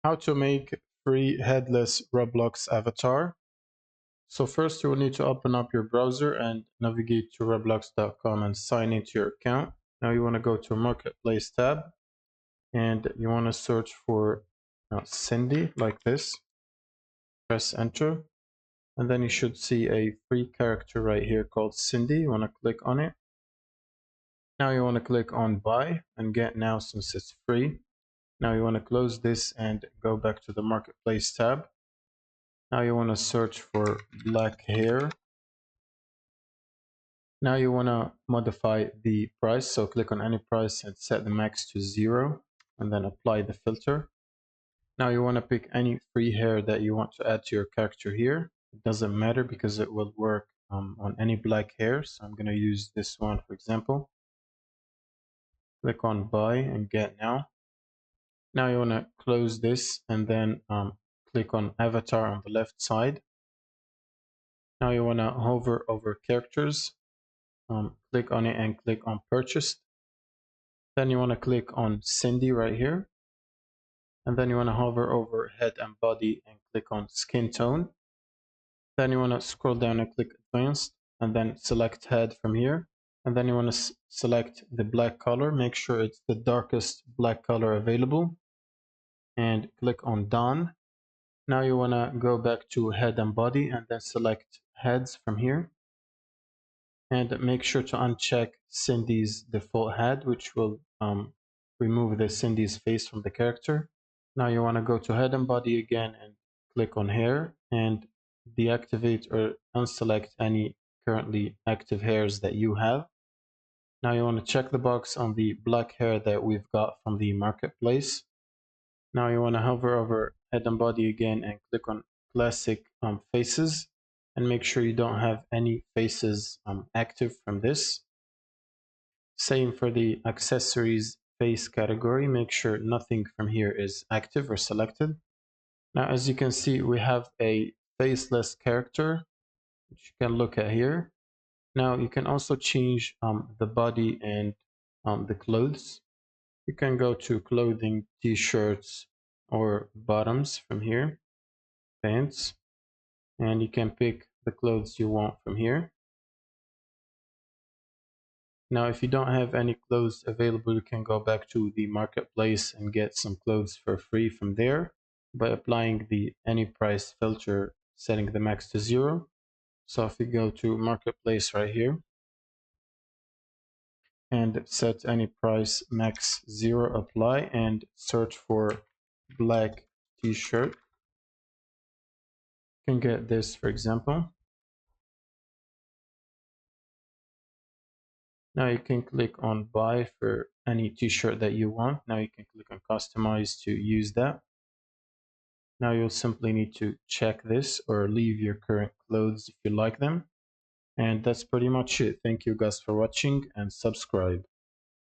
How to make free headless Roblox avatar. So first you will need to open up your browser and navigate to roblox.com and sign into your account. Now you want to go to Marketplace tab and you want to search for Cindy like this. Press enter and then you should see a free character right here called Cindy. You want to click on it. Now you want to click on buy and get now since it's free. Now you want to close this and go back to the Marketplace tab. Now you want to search for black hair. Now you want to modify the price. So click on any price and set the max to 0 and then apply the filter. Now you want to pick any free hair that you want to add to your character here. It doesn't matter because it will work on any black hair. So I'm going to use this one for example. Click on buy and get now. Now you want to close this and then click on avatar on the left side. Now you want to hover over characters, click on it and click on purchased. Then you want to click on Cindy right here. And then you want to hover over head and body and click on skin tone. Then you want to scroll down and click advanced and then select head from here. And then you want to select the black color. Make sure it's the darkest black color available. And click on done. Now you want to go back to head and body and then select heads from here. And make sure to uncheck Cindy's default head, which will remove the Cindy's face from the character. Now you want to go to head and body again and click on hair and deactivate or unselect any currently active hairs that you have. Now you want to check the box on the black hair that we've got from the marketplace. Now you want to hover over head and body again and click on classic faces and make sure you don't have any faces active from this. Same for the accessories face category, make sure nothing from here is active or selected. Now as you can see we have a faceless character which you can look at here. Now you can also change the body and the clothes. You can go to clothing, t-shirts or bottoms from here, pants, and you can pick the clothes you want from here. Now if you don't have any clothes available, you can go back to the marketplace and get some clothes for free from there by applying the any price filter, setting the max to 0. So if you go to marketplace right here and set any price max 0, apply and search for black t-shirt, you can get this for example. Now you can click on buy for any t-shirt that you want. Now you can click on customize to use that. Now you'll simply need to check this or leave your current clothes if you like them. And that's pretty much it. Thank you guys for watching and subscribe.